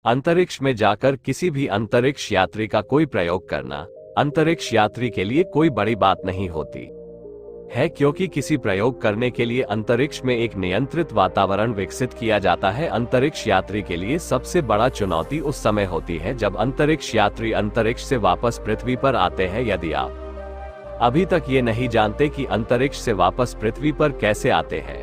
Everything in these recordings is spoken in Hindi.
अंतरिक्ष में जाकर किसी भी अंतरिक्ष यात्री का कोई प्रयोग करना अंतरिक्ष यात्री के लिए कोई बड़ी बात नहीं होती है, क्योंकि किसी प्रयोग करने के लिए अंतरिक्ष में एक नियंत्रित वातावरण विकसित किया जाता है। अंतरिक्ष यात्री के लिए सबसे बड़ा चुनौती उस समय होती है जब अंतरिक्ष यात्री अंतरिक्ष से वापस पृथ्वी पर आते हैं। यदि आप अभी तक ये नहीं जानते कि अंतरिक्ष से वापस पृथ्वी पर कैसे आते हैं।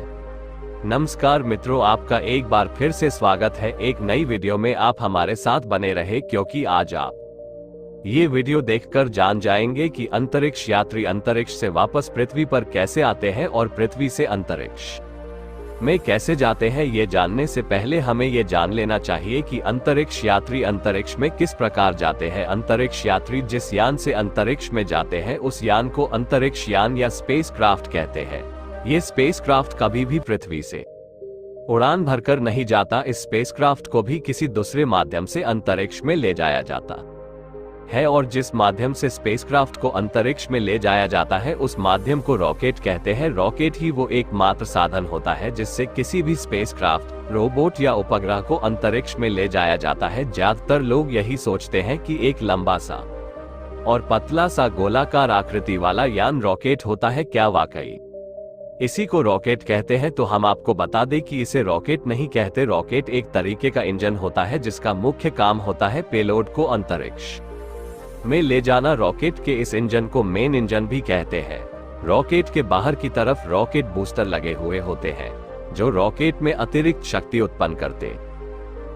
नमस्कार मित्रों, आपका एक बार फिर से स्वागत है एक नई वीडियो में। आप हमारे साथ बने रहे क्योंकि आज आप ये वीडियो देखकर जान जाएंगे कि अंतरिक्ष यात्री अंतरिक्ष से वापस पृथ्वी पर कैसे आते हैं और पृथ्वी से अंतरिक्ष में कैसे जाते हैं। ये जानने से पहले हमें ये जान लेना चाहिए कि अंतरिक्ष यात्री अंतरिक्ष में किस प्रकार जाते हैं। अंतरिक्ष यात्री जिस यान से अंतरिक्ष में जाते हैं उस यान को अंतरिक्ष यान या स्पेसक्राफ्ट कहते हैं। ये स्पेसक्राफ्ट कभी भी पृथ्वी से उड़ान भरकर नहीं जाता। इस स्पेसक्राफ्ट को भी किसी दूसरे माध्यम से अंतरिक्ष में ले जाया जाता है और जिस माध्यम से स्पेसक्राफ्ट को अंतरिक्ष में ले जाया जाता है उस माध्यम को रॉकेट कहते हैं। रॉकेट ही वो एकमात्र साधन होता है जिससे किसी भी स्पेसक्राफ्ट, रोबोट या उपग्रह को अंतरिक्ष में ले जाया जाता है। ज्यादातर लोग यही सोचते हैं कि एक लंबा सा और पतला सा गोलाकार आकृति वाला यान रॉकेट होता है। क्या वाकई इसी को रॉकेट कहते हैं? तो हम आपको बता दें कि इसे रॉकेट नहीं कहते। रॉकेट एक तरीके का इंजन होता है जिसका मुख्य काम होता है पेलोड को अंतरिक्ष में ले जाना। रॉकेट के इस इंजन को मेन इंजन भी कहते हैं। रॉकेट के बाहर की तरफ रॉकेट बूस्टर लगे हुए होते हैं जो रॉकेट में अतिरिक्त शक्ति उत्पन्न करते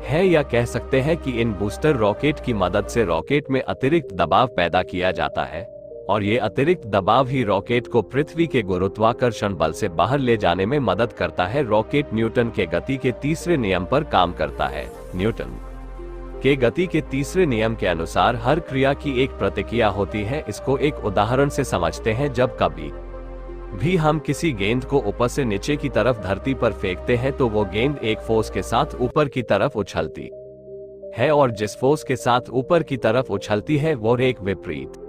हैं, या कह सकते हैं कि इन बूस्टर रॉकेट की मदद से रॉकेट में अतिरिक्त दबाव पैदा किया जाता है और ये अतिरिक्त दबाव ही रॉकेट को पृथ्वी के गुरुत्वाकर्षण बल से बाहर ले जाने में मदद करता है। रॉकेट न्यूटन के गति के तीसरे नियम पर काम करता है। न्यूटन के गति के तीसरे नियम के अनुसार हर क्रिया की एक प्रतिक्रिया होती है। इसको एक उदाहरण से समझते हैं। जब कभी भी हम किसी गेंद को ऊपर से नीचे की तरफ धरती पर फेंकते हैं तो वो गेंद एक फोर्स के साथ ऊपर की तरफ उछलती है और जिस फोर्स के साथ ऊपर की तरफ उछलती है वो एक विपरीत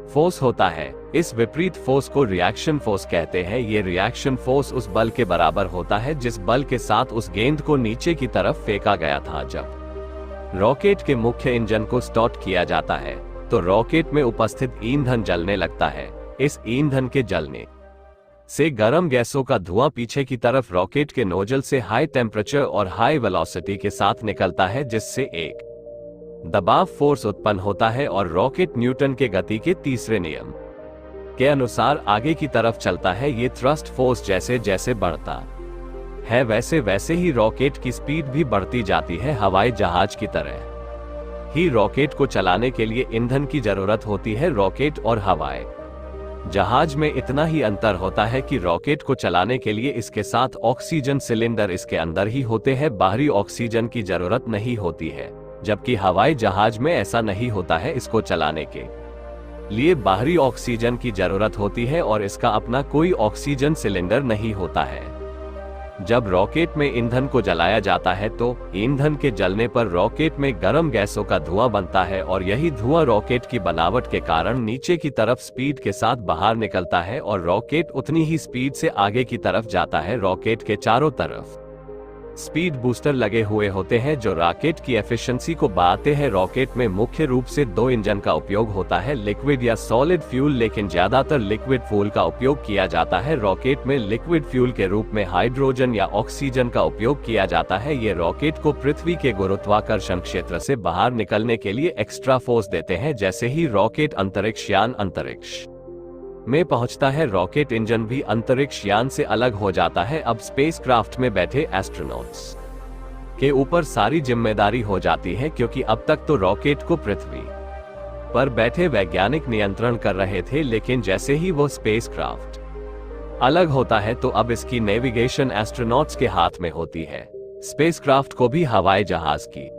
फोर्स होता है। इस विपरीत फोर्स को रिएक्शन फोर्स कहते हैं। ये रिएक्शन फोर्स उस बल के बराबर होता है जिस बल के साथ उस गेंद को नीचे की तरफ फेंका गया था। जब रॉकेट के मुख्य इंजन को स्टार्ट किया जाता है तो रॉकेट में उपस्थित ईंधन जलने लगता है। इस ईंधन के जलने से गर्म गैसों का धुआं पीछे की तरफ रॉकेट के नोजल से हाई टेम्परेचर और हाई वेलोसिटी के साथ निकलता है जिससे एक दबाव फोर्स उत्पन्न होता है और रॉकेट न्यूटन के गति के तीसरे नियम के अनुसार आगे की तरफ चलता है। ये थ्रस्ट फोर्स जैसे जैसे बढ़ता है वैसे वैसे ही रॉकेट की स्पीड भी बढ़ती जाती है। हवाई जहाज की तरह ही रॉकेट को चलाने के लिए ईंधन की जरूरत होती है। रॉकेट और हवाई जहाज में इतना ही अंतर होता है कि रॉकेट को चलाने के लिए इसके साथ ऑक्सीजन सिलेंडर इसके अंदर ही होते हैं, बाहरी ऑक्सीजन की जरूरत नहीं होती है, जबकि हवाई जहाज में ऐसा नहीं होता है। इसको चलाने के लिए बाहरी ऑक्सीजन की जरूरत होती है और इसका अपना कोई ऑक्सीजन सिलेंडर नहीं होता है। जब रॉकेट में ईंधन को जलाया जाता है तो ईंधन के जलने पर रॉकेट में गर्म गैसों का धुआं बनता है और यही धुआं रॉकेट की बनावट के कारण नीचे की तरफ स्पीड के साथ बाहर निकलता है और रॉकेट उतनी ही स्पीड से आगे की तरफ जाता है। रॉकेट के चारों तरफ स्पीड बूस्टर लगे हुए होते हैं जो रॉकेट की एफिशिएंसी को बढ़ाते हैं। रॉकेट में मुख्य रूप से दो इंजन का उपयोग होता है, लिक्विड या सॉलिड फ्यूल, लेकिन ज्यादातर लिक्विड फ्यूल का उपयोग किया जाता है। रॉकेट में लिक्विड फ्यूल के रूप में हाइड्रोजन या ऑक्सीजन का उपयोग किया जाता है। ये रॉकेट को पृथ्वी के गुरुत्वाकर्षण क्षेत्र से बाहर निकलने के लिए एक्स्ट्रा फोर्स देते हैं। जैसे ही रॉकेट अंतरिक्ष यान अंतरिक्ष में पहुंचता है रॉकेट इंजन भी अंतरिक्ष यान से अलग हो जाता है। अब स्पेसक्राफ्ट में बैठे एस्ट्रोनॉट्स के ऊपर सारी जिम्मेदारी हो जाती है, क्योंकि अब तक तो रॉकेट को पृथ्वी पर बैठे वैज्ञानिक नियंत्रण कर रहे थे, लेकिन जैसे ही वो स्पेसक्राफ्ट अलग होता है तो अब इसकी नेविगेशन एस्ट्रोनॉट्स के हाथ में होती है। स्पेसक्राफ्ट को भी हवाई जहाज की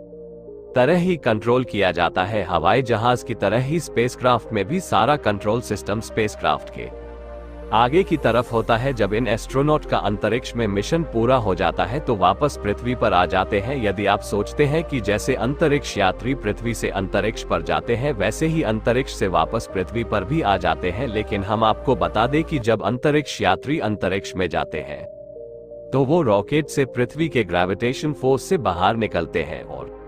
तरह ही कंट्रोल किया जाता है। हवाई जहाज की तरह ही स्पेसक्राफ्ट में भी सारा कंट्रोल सिस्टम स्पेसक्राफ्ट के आगे की तरफ होता है। जब इन एस्ट्रोनॉट का अंतरिक्ष में मिशन पूरा हो जाता है तो वापस पृथ्वी पर आ जाते हैं। यदि आप सोचते हैं कि जैसे अंतरिक्ष यात्री पृथ्वी से अंतरिक्ष पर जाते हैं वैसे ही अंतरिक्ष से वापस पृथ्वी पर भी आ जाते हैं, लेकिन हम आपको बता दें कि जब अंतरिक्ष यात्री अंतरिक्ष में जाते हैं तो वो रॉकेट से पृथ्वी के ग्रेविटेशन फोर्स से बाहर निकलते हैं और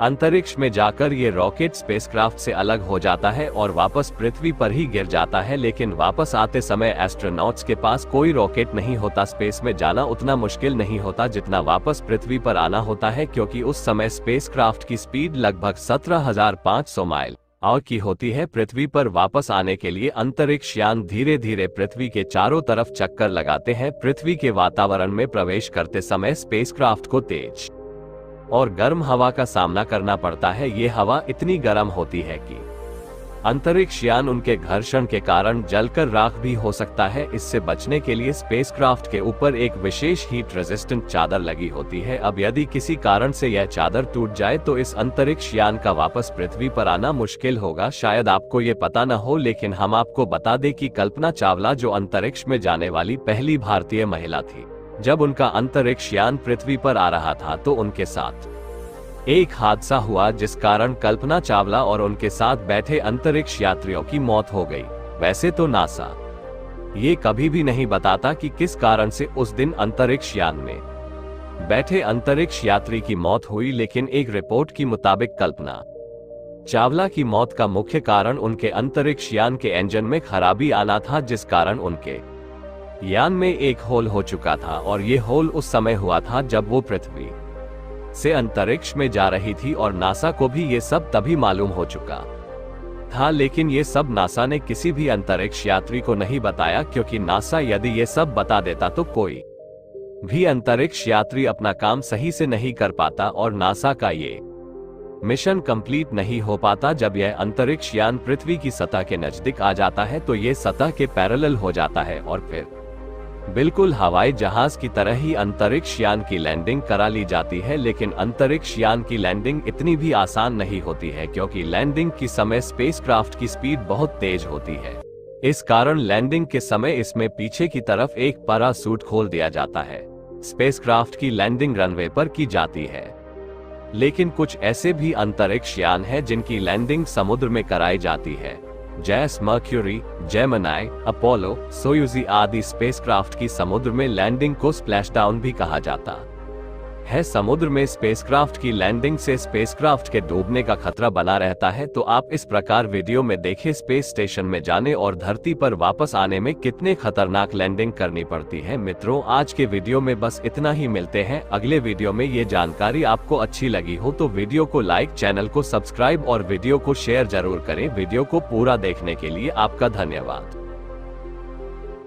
अंतरिक्ष में जाकर ये रॉकेट स्पेसक्राफ्ट से अलग हो जाता है और वापस पृथ्वी पर ही गिर जाता है, लेकिन वापस आते समय एस्ट्रोनॉट्स के पास कोई रॉकेट नहीं होता। स्पेस में जाना उतना मुश्किल नहीं होता जितना वापस पृथ्वी पर आना होता है, क्योंकि उस समय स्पेसक्राफ्ट की स्पीड लगभग 17,500 माइल और की होती है। पृथ्वी पर वापस आने के लिए अंतरिक्ष यान धीरे धीरे पृथ्वी के चारों तरफ चक्कर लगाते हैं। पृथ्वी के वातावरण में प्रवेश करते समय स्पेसक्राफ्ट को तेज और गर्म हवा का सामना करना पड़ता है। ये हवा इतनी गर्म होती है कि अंतरिक्ष यान उनके घर्षण के कारण जलकर राख भी हो सकता है। इससे बचने के लिए स्पेसक्राफ्ट के ऊपर एक विशेष हीट रेजिस्टेंट चादर लगी होती है। अब यदि किसी कारण से यह चादर टूट जाए तो इस अंतरिक्ष यान का वापस पृथ्वी पर आना मुश्किल होगा। शायद आपको ये पता न हो, लेकिन हम आपको बता दें कि कल्पना चावला जो अंतरिक्ष में जाने वाली पहली भारतीय महिला थी, जब उनका अंतरिक्ष यान पृथ्वी पर आ रहा था तो उनके साथ एक हादसा हुआ, जिस कारण कल्पना चावला और उनके साथ बैठे अंतरिक्ष यात्रियों की मौत हो गई। वैसे तो नासा ये कभी भी नहीं बताता कि किस कारण से उस दिन अंतरिक्ष यान में बैठे अंतरिक्ष यात्री की मौत हुई, लेकिन एक रिपोर्ट के मुताबिक कल्पना चावला की मौत का मुख्य कारण उनके अंतरिक्ष यान के इंजन में खराबी आना था, जिस कारण उनके यान में एक होल हो चुका था। और ये होल उस समय हुआ था जब वो पृथ्वी से अंतरिक्ष में जा रही थी, और नासा को भी ये सब तभी मालूम हो चुका था। लेकिन ये सब नासा ने किसी भी अंतरिक्ष यात्री को नहीं बताया, क्योंकि नासा यदि ये सब बता देता तो कोई भी अंतरिक्ष यात्री अपना काम सही से नहीं कर पाता और नासा का ये मिशन कंप्लीट नहीं हो पाता। जब यह अंतरिक्ष यान पृथ्वी की सतह के नजदीक आ जाता है तो ये सतह के पैरेलल हो जाता है और फिर बिल्कुल हवाई जहाज की तरह ही अंतरिक्ष यान की लैंडिंग करा ली जाती है। लेकिन अंतरिक्ष यान की लैंडिंग इतनी भी आसान नहीं होती है, क्योंकि लैंडिंग के समय स्पेसक्राफ्ट की स्पीड बहुत तेज होती है। इस कारण लैंडिंग के समय इसमें पीछे की तरफ एक पैराशूट खोल दिया जाता है। स्पेसक्राफ्ट की लैंडिंग रनवे पर की जाती है। लेकिन कुछ ऐसे भी अंतरिक्ष यान हैं जिनकी लैंडिंग समुद्र में कराई जाती है, जैसे मर्क्यूरी, जेमिनी, अपोलो, सोयूज़ आदि स्पेसक्राफ्ट की समुद्र में लैंडिंग को स्प्लैशडाउन भी कहा जाता है। समुद्र में स्पेसक्राफ्ट की लैंडिंग से स्पेसक्राफ्ट के डूबने का खतरा बना रहता है। तो आप इस प्रकार वीडियो में देखें स्पेस स्टेशन में जाने और धरती पर वापस आने में कितने खतरनाक लैंडिंग करनी पड़ती है। मित्रों, आज के वीडियो में बस इतना ही। मिलते हैं अगले वीडियो में। ये जानकारी आपको अच्छी लगी हो तो वीडियो को लाइक, चैनल को सब्सक्राइब और वीडियो को शेयर जरूर करें। वीडियो को पूरा देखने के लिए आपका धन्यवाद।